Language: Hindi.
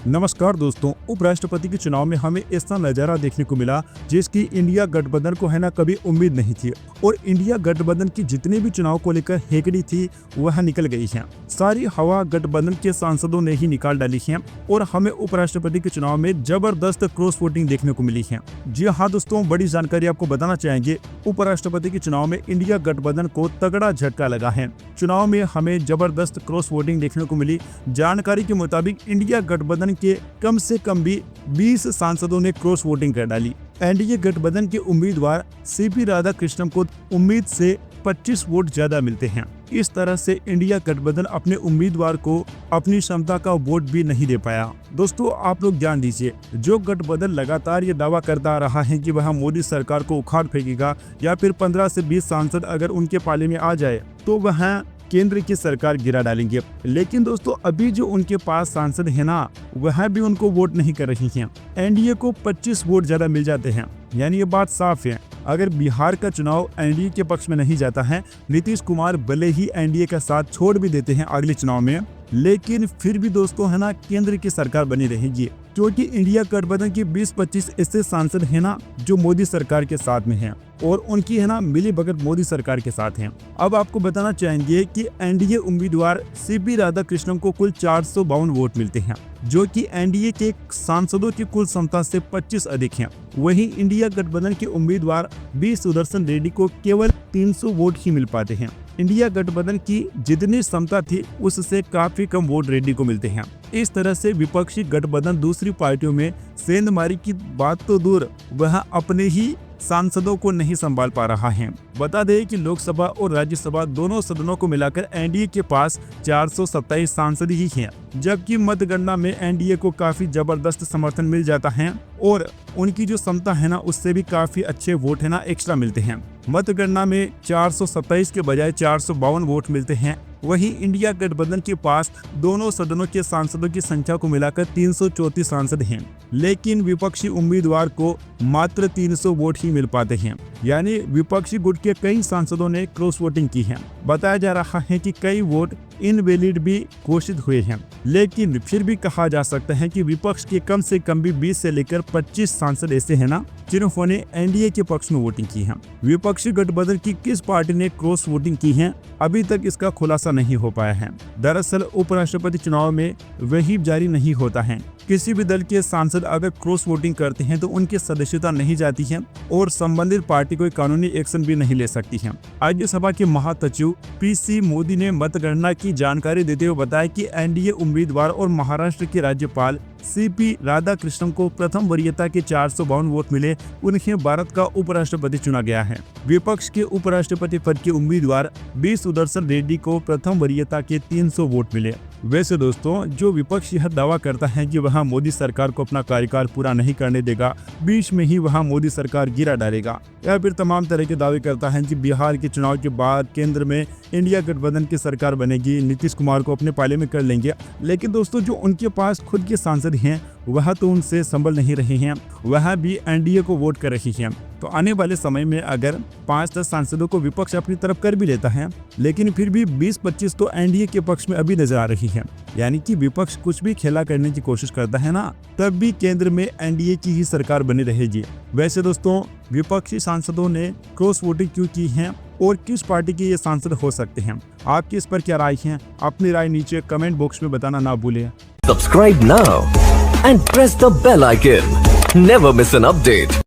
नमस्कार दोस्तों, उपराष्ट्रपति के चुनाव में हमें ऐसा नजारा देखने को मिला जिसकी इंडिया गठबंधन को है ना कभी उम्मीद नहीं थी। और इंडिया गठबंधन की जितने भी चुनाव को लेकर हेकड़ी थी वह निकल गई है। सारी हवा गठबंधन के सांसदों ने ही निकाल डाली है और हमें उपराष्ट्रपति के चुनाव में जबरदस्त क्रॉस वोटिंग देखने को मिली है। जी हाँ दोस्तों, बड़ी जानकारी आपको बताना चाहेंगे। उपराष्ट्रपति के चुनाव में इंडिया गठबंधन को तगड़ा झटका लगा है। चुनाव में हमें जबरदस्त क्रॉस वोटिंग देखने को मिली। जानकारी के मुताबिक इंडिया गठबंधन के कम से कम भी 20 सांसदों ने क्रॉस वोटिंग कर डाली। एनडीए गठबंधन के उम्मीदवार सीपी राधाकृष्णन को उम्मीद से 25 वोट ज्यादा मिलते हैं। इस तरह से इंडिया गठबंधन अपने उम्मीदवार को अपनी क्षमता का वोट भी नहीं दे पाया। दोस्तों, आप लोग ध्यान दीजिए, जो गठबंधन लगातार ये दावा करता आ रहा है कि वह मोदी सरकार को उखाड़ फेंकेगा या फिर 15 से 20 सांसद अगर उनके पाले में आ जाए तो वह केंद्र की सरकार गिरा डालेंगे। लेकिन दोस्तों, अभी जो उनके पास सांसद है ना, वह भी उनको वोट नहीं कर रही हैं। एनडीए को 25 वोट ज्यादा मिल जाते हैं। यानी ये बात साफ है, अगर बिहार का चुनाव एनडीए के पक्ष में नहीं जाता है, नीतीश कुमार भले ही एनडीए का साथ छोड़ भी देते हैं अगले चुनाव में, लेकिन फिर भी दोस्तों है ना केंद्र की सरकार बनी रहेगी, क्योंकि इंडिया गठबंधन की 20-25 ऐसे सांसद है ना जो मोदी सरकार के साथ में हैं और उनकी है ना मिली भगत मोदी सरकार के साथ हैं। अब आपको बताना चाहेंगे कि एनडीए उम्मीदवार सीपी राधाकृष्णन को कुल 452 वोट मिलते हैं, जो कि एनडीए के सांसदों की कुल क्षमता से 25 अधिक हैं। वहीं इंडिया गठबंधन के उम्मीदवार बी सुदर्शन रेड्डी को केवल 300 वोट ही मिल पाते हैं। इंडिया गठबंधन की जितनी क्षमता थी उससे काफी कम वोट रेड्डी को मिलते हैं। इस तरह से विपक्षी गठबंधन दूसरी पार्टियों में सेंधमारी की बात तो दूर, वह अपने ही सांसदों को नहीं संभाल पा रहा है। बता दें कि लोकसभा और राज्यसभा दोनों सदनों को मिलाकर एनडीए के पास 427 सांसद ही हैं, जबकि मतगणना में एनडीए को काफी जबरदस्त समर्थन मिल जाता है और उनकी जो क्षमता है ना उससे भी काफी अच्छे वोट है ना एक्स्ट्रा मिलते हैं। मतगणना में 427 के बजाय 452 वोट मिलते हैं। वहीं इंडिया गठबंधन के पास दोनों सदनों के सांसदों की संख्या को मिलाकर 334 सांसद हैं, लेकिन विपक्षी उम्मीदवार को मात्र 300 वोट ही मिल पाते हैं। यानी विपक्षी गुट के कई सांसदों ने क्रॉस वोटिंग की है। बताया जा रहा है कि कई वोट इनवैलिड भी घोषित हुए हैं, लेकिन फिर भी कहा जा सकता है कि विपक्ष के कम से कम भी 20 से लेकर 25 सांसद ऐसे हैं ना जिन्होंने एनडीए के पक्ष में वोटिंग की है। विपक्षी गठबंधन की किस पार्टी ने क्रॉस वोटिंग की है, अभी तक इसका खुलासा नहीं हो पाया है। दरअसल उपराष्ट्रपति चुनाव में वही जारी नहीं होता है। किसी भी दल के सांसद अगर क्रॉस वोटिंग करते हैं तो उनकी सदस्यता नहीं जाती है और संबंधित पार्टी कोई कानूनी एक्शन भी नहीं ले सकती है। राज्यसभा के महासचिव पीसी मोदी ने मतगणना की जानकारी देते हुए बताया कि एनडीए उम्मीदवार और महाराष्ट्र के राज्यपाल सीपी राधाकृष्णन को प्रथम वरीयता के 452 वोट मिले, उन्हें भारत का उपराष्ट्रपति चुना गया है। विपक्ष के उपराष्ट्रपति पद के उम्मीदवार बी सुदर्शन रेड्डी को प्रथम वरीयता के 300 वोट मिले। वैसे दोस्तों, जो विपक्ष यह दावा करता है कि वह मोदी सरकार को अपना कार्यकाल पूरा नहीं करने देगा, बीच में ही वह मोदी सरकार गिरा डालेगा, या फिर तमाम तरह के दावे करता है कि बिहार के चुनाव के बाद केंद्र में इंडिया गठबंधन की सरकार बनेगी, नीतीश कुमार को अपने पाले में कर लेंगे, लेकिन दोस्तों जो उनके पास खुद के सांसद हैं वह तो उनसे संभल नहीं रहे हैं, वह भी एनडीए को वोट कर रही हैं। तो आने वाले समय में अगर 5-10 सांसदों को विपक्ष अपनी तरफ कर भी लेता है, लेकिन फिर भी 20-25 तो एनडीए के पक्ष में अभी नजर आ रही है। यानी कि विपक्ष कुछ भी खेला करने की कोशिश करता है ना, तब भी केंद्र में एनडीए की ही सरकार बनी रहेगी। वैसे दोस्तों, विपक्षी सांसदों ने क्रॉस वोटिंग क्यों की है और किस पार्टी के ये सांसद हो सकते हैं, आपकी इस पर क्या राय है? अपनी राय नीचे कमेंट बॉक्स में बताना ना भूलें। Subscribe now and press the bell icon. Never miss an update.